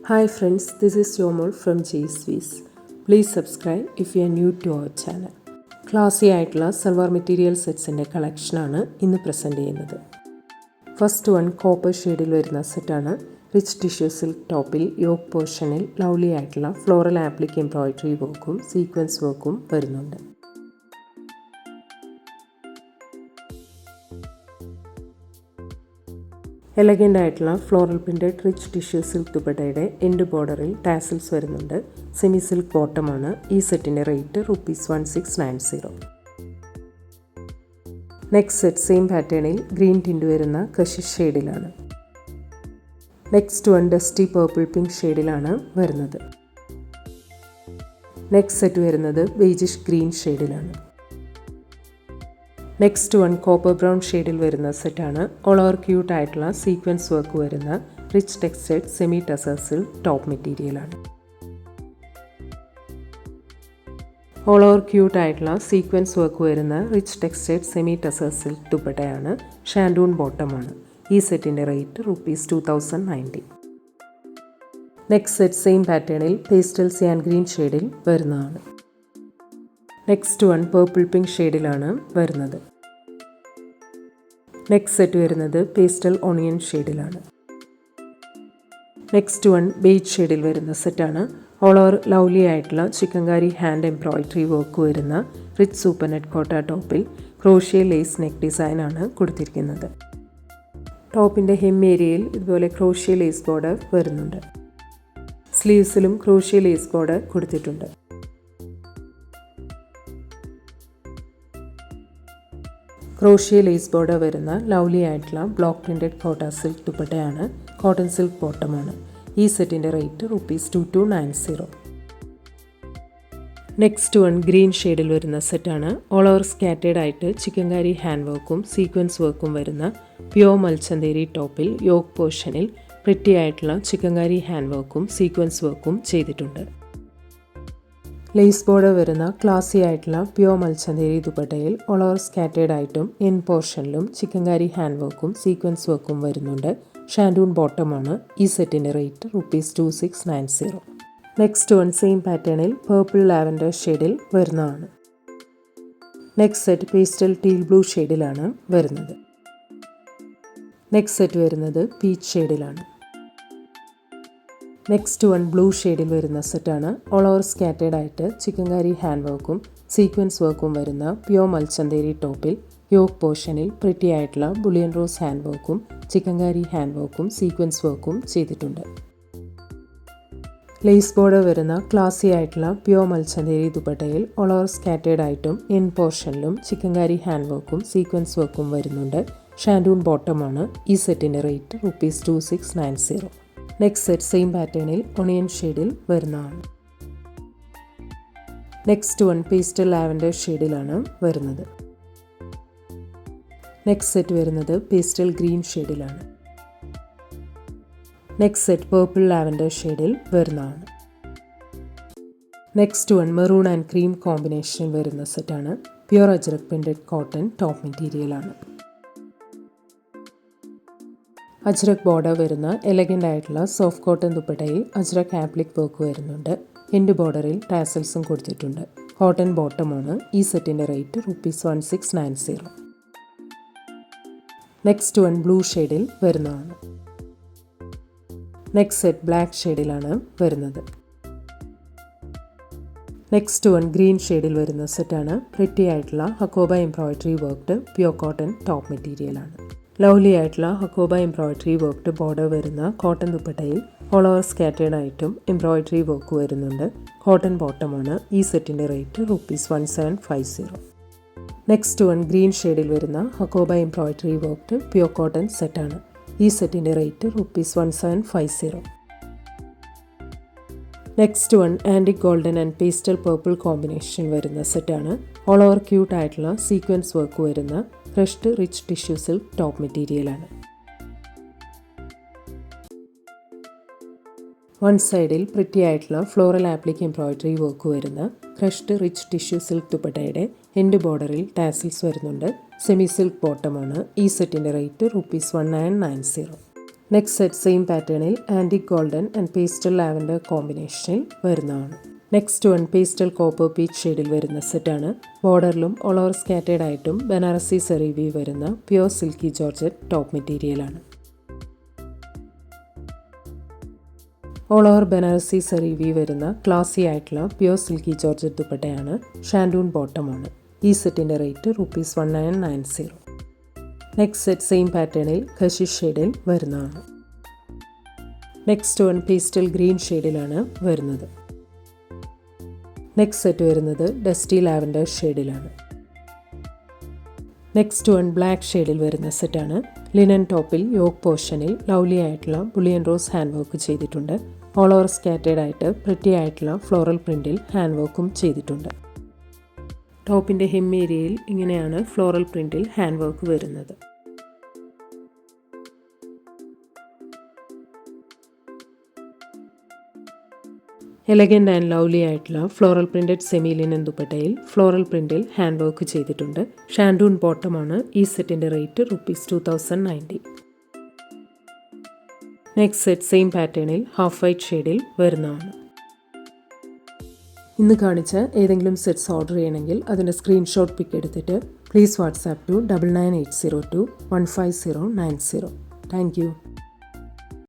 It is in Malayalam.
Hi friends, this is Yomol from JSVs. Please subscribe if you are new to our channel. ക്ലാസി ആയിട്ടുള്ള സൽവാർ മെറ്റീരിയൽ സെറ്റ്സിൻ്റെ കളക്ഷനാണ് ഇന്ന് പ്രസൻറ്റ് ചെയ്യുന്നത്. ഫസ്റ്റ് വൺ കോപ്പർ ഷെയ്ഡിൽ വരുന്ന സെറ്റാണ്. റിച്ച് ടിഷ്യൂ സിൽക്ക് ടോപ്പിൽ യോക്ക് പോർഷനിൽ ലവ്ലി ആയിട്ടുള്ള ഫ്ലോറൽ ആപ്ലിക് എംബ്രോയിഡറി വർക്കും സീക്വൻസ് വർക്കും വരുന്നുണ്ട്. എലഗൻ്റ് ആയിട്ടുള്ള floral printed rich tissue silk ദുപ്പട്ടയുടെ എൻഡ് ബോർഡറിൽ ടാസിൽസ് വരുന്നുണ്ട്. സെമി സിൽക്ക് ബോട്ടമാണ്. ഈ സെറ്റിൻ്റെ റേറ്റ് ₹1690. നെക്സ്റ്റ് സെറ്റ് സെയിം പാറ്റേണിൽ ഗ്രീൻ ടിൻറ്റ് വരുന്ന കഷിഷ് ഷെയ്ഡിലാണ്. Next one dusty purple pink ഷെയ്ഡിലാണ് വരുന്നത്. നെക്സ്റ്റ് സെറ്റ് വരുന്നത് ബേജിഷ് ഗ്രീൻ ഷെയ്ഡിലാണ്. നെക്സ്റ്റ് വൺ കോപ്പർ ബ്രൗൺ ഷെയ്ഡിൽ വരുന്ന സെറ്റാണ്. ഓൾ ഓവർ ക്യൂട്ട് ആയിട്ടുള്ള സീക്വൻസ് വർക്ക് വരുന്ന റിച്ച് ടെക്സ്റ്റൈഡ് സെമി ടസേഴ്സിൽ ടോപ്പ് മെറ്റീരിയലാണ്. ഓൾ ഓവർ ക്യൂട്ട് ആയിട്ടുള്ള സീക്വൻസ് വർക്ക് വരുന്ന റിച്ച് ടെക്സ്റ്റൈഡ് സെമി ടസേഴ്സിൽ ദുപ്പട്ടയാണ്. ഷാൻഡൂൺ ബോട്ടമാണ്. ഈ സെറ്റിൻ്റെ റേറ്റ് ₹2090. നെക്സ്റ്റ് സെറ്റ് സെയിം പാറ്റേണിൽ പേസ്റ്റൽ സിയാൻ ഗ്രീൻ ഷെയ്ഡിൽ വരുന്നതാണ്. നെക്സ്റ്റ് വൺ പേർപ്പിൾ പിങ്ക് ഷെയ്ഡിലാണ് വരുന്നത്. നെക്സ്റ്റ് സെറ്റ് വരുന്നത് പേസ്റ്റൽ ഓണിയൻ ഷെയ്ഡിലാണ്. നെക്സ്റ്റ് വൺ ബേജ് ഷെയ്ഡിൽ വരുന്ന സെറ്റാണ്. ഓൾ ഓവർ ലവ്ലി ആയിട്ടുള്ള ചിക്കൻകാരി ഹാൻഡ് എംബ്രോയിഡറി വർക്ക് വരുന്ന റിച്ച് സൂപ്പർ നെറ്റ് കോട്ട ടോപ്പിൽ ക്രോഷ്യ ലേസ് നെക്ക് ഡിസൈനാണ് കൊടുത്തിരിക്കുന്നത്. ടോപ്പിൻ്റെ ഹെം ഏരിയയിൽ ഇതുപോലെ ക്രോഷ്യ ലേസ് ബോർഡർ വരുന്നുണ്ട്. സ്ലീവ്സിലും ക്രോഷ്യ ലേസ് ബോർഡർ കൊടുത്തിട്ടുണ്ട്. ക്രോഷ്യ ലേസ് ബോർഡർ വരുന്ന ലവ്ലി ആയിട്ടുള്ള ബ്ലോക്ക് പ്രിൻറ്റഡ് കോട്ട സിൽക്ക് ദുപ്പട്ടയാണ്. കോട്ടൺ സിൽക്ക് ബോട്ടമാണ്. ഈ സെറ്റിൻ്റെ റേറ്റ് ₹2290. നെക്സ്റ്റ് വൺ ഗ്രീൻ ഷെയ്ഡിൽ വരുന്ന സെറ്റാണ്. ഓൾ ഓവർ സ്കാറ്റേഡ് ആയിട്ട് ചിക്കൻകാരി ഹാൻഡ് വർക്കും സീക്വൻസ് വർക്കും വരുന്ന പ്യോർ മൽച്ചന്തേരി ടോപ്പിൽ യോക്ക് പോർഷനിൽ പ്രിറ്റി ആയിട്ടുള്ള ചിക്കൻകാരി ഹാൻഡ് വർക്കും സീക്വൻസ് വർക്കും ചെയ്തിട്ടുണ്ട്. ലേസ് ബോർഡർ വരുന്ന ക്ലാസി ആയിട്ടുള്ള പ്യോർ മൽച്ചന്തേരി ദുപ്പട്ടയിൽ ഓൾ ഓവർ സ്കാറ്റേഡ് ആയിട്ടും എൻ പോർഷനിലും ചിക്കൻകാരി ഹാൻഡ് വർക്കും സീക്വൻസ് വർക്കും വരുന്നുണ്ട്. ഷാൻഡൂൺ ബോട്ടമാണ്. ഈ സെറ്റിൻ്റെ റേറ്റ് ₹2690. നെക്സ്റ്റ് വൺ സെയിം പാറ്റേണിൽ പേർപ്പിൾ ലാവൻഡർ ഷെയ്ഡിൽ വരുന്നതാണ്. Next set pastel teal blue ഷെയ്ഡിലാണ് വരുന്നത്. നെക്സ്റ്റ് സെറ്റ് വരുന്നത് പീച്ച് ഷെയ്ഡിലാണ്. നെക്സ്റ്റ് വൺ ബ്ലൂ ഷെയ്ഡിൽ വരുന്ന സെറ്റാണ്. ഓൾ ഓവർ സ്കാറ്റേഡ് ആയിട്ട് ചിക്കൻകാരി ഹാൻഡ് വർക്കും സീക്വൻസ് വർക്കും വരുന്ന പ്യോർ മൽച്ചന്തേരി ടോപ്പിൽ യോക്ക് പോർഷനിൽ പ്രിറ്റി ആയിട്ടുള്ള ബുളിയൻ റോസ് ഹാൻഡ് വർക്കും ചിക്കൻകാരി ഹാൻഡ് വർക്കും സീക്വൻസ് വർക്കും ചെയ്തിട്ടുണ്ട്. ലേസ് ബോർഡർ വരുന്ന ക്ലാസി ആയിട്ടുള്ള പ്യോർ മൽച്ചന്തേരി ദുപ്പട്ടയിൽ ഓൾ ഓവർ സ്കാറ്റേഡ് ആയിട്ടും എൻ പോർഷനിലും ചിക്കൻകാരി ഹാൻഡ് വർക്കും സീക്വൻസ് വർക്കും വരുന്നുണ്ട്. ഷാൻഡൂൺ ബോട്ടമാണ്. ഈ സെറ്റിൻ്റെ റേറ്റ് ₹2690. നെക്സ്റ്റ് സെറ്റ് സെയിം പാറ്റേണിൽ ഒണിയൻ ഷെയ്ഡിൽ വരുന്നതാണ്. നെക്സ്റ്റ് വൺ പേസ്റ്റൽ ലാവൻഡർ ഷെയ്ഡിലാണ് വരുന്നത്. നെക്സ്റ്റ് സെറ്റ് വരുന്നത് പേസ്റ്റൽ ഗ്രീൻ ഷെയ്ഡിലാണ്. നെക്സ്റ്റ് സെറ്റ് പേർപ്പിൾ ലാവൻഡർ ഷെയ്ഡിൽ വരുന്നതാണ്. Next one maroon and cream കോമ്പിനേഷനിൽ വരുന്ന സെറ്റാണ്. Pure Ajrak printed cotton top മെറ്റീരിയലാണ്. അജ്രക് ബോർഡർ വരുന്ന എലഗൻ്റ് ആയിട്ടുള്ള soft cotton ദുപ്പട്ടയിൽ ajrak appliqué work വരുന്നുണ്ട്. എൻഡ് ബോർഡറിൽ ടാസൽസും കൊടുത്തിട്ടുണ്ട്. കോട്ടൺ ബോട്ടമാണ്. ഈ സെറ്റിൻ്റെ റേറ്റ് ₹1690. നെക്സ്റ്റ് വൺ ബ്ലൂ ഷെയ്ഡിൽ വരുന്നതാണ്. നെക്സ്റ്റ് സെറ്റ് ബ്ലാക്ക് ഷെയ്ഡിലാണ് വരുന്നത്. നെക്സ്റ്റ് വൺ ഗ്രീൻ ഷെയ്ഡിൽ വരുന്ന സെറ്റാണ്. പ്രിറ്റി ആയിട്ടുള്ള Hakoba embroidery worked pure cotton top മെറ്റീരിയലാണ്. ലവ്ലി ആയിട്ടുള്ള ഹക്കോബ എംബ്രോയിഡറി വർക്ക്ഡ് ബോർഡർ വരുന്ന കോട്ടൺ ദുപ്പട്ടയിൽ ഓൾ ഓവർ സ്കാറ്റേഡ് ആയിട്ടും എംബ്രോയിഡറി വർക്ക് വരുന്നുണ്ട്. കോട്ടൺ ബോട്ടമാണ്. ഈ സെറ്റിൻ്റെ റേറ്റ് ₹1750. നെക്സ്റ്റ് വൺ ഗ്രീൻ ഷെയ്ഡിൽ വരുന്ന Hakoba embroidery worked pure cotton സെറ്റാണ്. ഈ സെറ്റിൻ്റെ rate ₹1750. Next one antique golden and pastel purple combination വരുന്ന സെറ്റാണ്. ഓൾ ഓവർ ക്യൂട്ട് ആയിട്ടുള്ള സീക്വൻസ് വർക്ക് വരുന്ന crushed rich tissue silk top മെറ്റീരിയലാണ്. വൺ സൈഡിൽ പ്രിറ്റി ആയിട്ടുള്ള ഫ്ലോറൽ ആപ്ലിക് എംബ്രോയിഡറി വർക്ക് വരുന്ന ക്രഷ്ഡ് റിച്ച് ടിഷ്യൂ സിൽക്ക് ദുപ്പട്ടയുടെ എൻഡ് ബോർഡറിൽ ടാസിൽസ് വരുന്നുണ്ട്. സെമി സിൽക്ക് ബോട്ടമാണ്. ഈ സെറ്റിൻ്റെ റേറ്റ് ₹1990. നെക്സ്റ്റ് സെറ്റ് സെയിം പാറ്റേണിൽ antique golden and pastel lavender കോമ്പിനേഷനിൽ വരുന്നതാണ്. Next one pastel copper peach ഷെയ്ഡിൽ വരുന്ന സെറ്റാണ്. ബോർഡറിലും ഓൾ ഓവർ സ്കാറ്റേഡ് ആയിട്ടും ബനാറസി സെറി വീവ് വരുന്ന പ്യുവർ സിൽക്കി ജോർജറ്റ് ടോപ്പ് മെറ്റീരിയലാണ്. All over Banarasi zari weave വരുന്ന ക്ലാസി ആയിട്ടുള്ള പ്യുവർ സിൽക്കി ജോർജറ്റ് ദുപ്പട്ടയാണ്. ഷാൻഡൂൺ ബോട്ടമാണ്. ഈ സെറ്റിൻ്റെ റേറ്റ് ₹1990. നെക്സ്റ്റ് സെറ്റ് സെയിം പാറ്റേണിൽ കഷിഷ് ഷെയ്ഡിൽ വരുന്നതാണ്. നെക്സ്റ്റ് വൺ പേസ്റ്റൽ ഗ്രീൻ ഷെയ്ഡിലാണ് വരുന്നത്. നെക്സ്റ്റ് സെറ്റ് വരുന്നത് ഡസ്റ്റി ലാവൻഡർ ഷെയ്ഡിലാണ്. നെക്സ്റ്റ് വൺ ബ്ലാക്ക് ഷെയ്ഡിൽ വരുന്ന സെറ്റാണ്. ലിനൻ ടോപ്പിൽ യോക്ക് പോർഷനിൽ ലവ്ലി ആയിട്ടുള്ള ബുള്ളിയൻ റോസ് ഹാൻഡ് വർക്ക് ചെയ്തിട്ടുണ്ട്. ഓൾ ഓവർ സ്കാറ്റേഡ് ആയിട്ട് പ്രിറ്റി ആയിട്ടുള്ള ഫ്ലോറൽ പ്രിൻറ്റിൽ ഹാൻഡ് വർക്കും ചെയ്തിട്ടുണ്ട്. ടോപ്പിൻ്റെ ഹെം ഏരിയയിൽ ഇങ്ങനെയാണ് ഫ്ലോറൽ പ്രിൻറ്റിൽ ഹാൻഡ് വർക്ക് വരുന്നത്. എലഗൻ്റ് ആൻഡ് ലവ്ലി ആയിട്ടുള്ള ഫ്ലോറൽ പ്രിൻറ്റഡ് സെമി ലിനൻ ദുപ്പട്ടയിൽ ഫ്ലോറൽ പ്രിൻറ്റിൽ ഹാൻഡ് വർക്ക് ചെയ്തിട്ടുണ്ട്. ഷാൻഡൂൺ ബോട്ടമാണ്. ഈ സെറ്റിൻ്റെ റേറ്റ് ₹2090. നെക്സ്റ്റ് സെറ്റ് സെയിം പാറ്റേണിൽ ഹാഫ് വൈറ്റ് ഷെയ്ഡിൽ വരുന്നതാണ്. ഇന്ന് കാണിച്ച ഏതെങ്കിലും സെറ്റ്സ് ഓർഡർ ചെയ്യണമെങ്കിൽ അതിൻ്റെ സ്ക്രീൻഷോട്ട് പിക്ക് എടുത്തിട്ട് please WhatsApp to 9980215090. Thank U.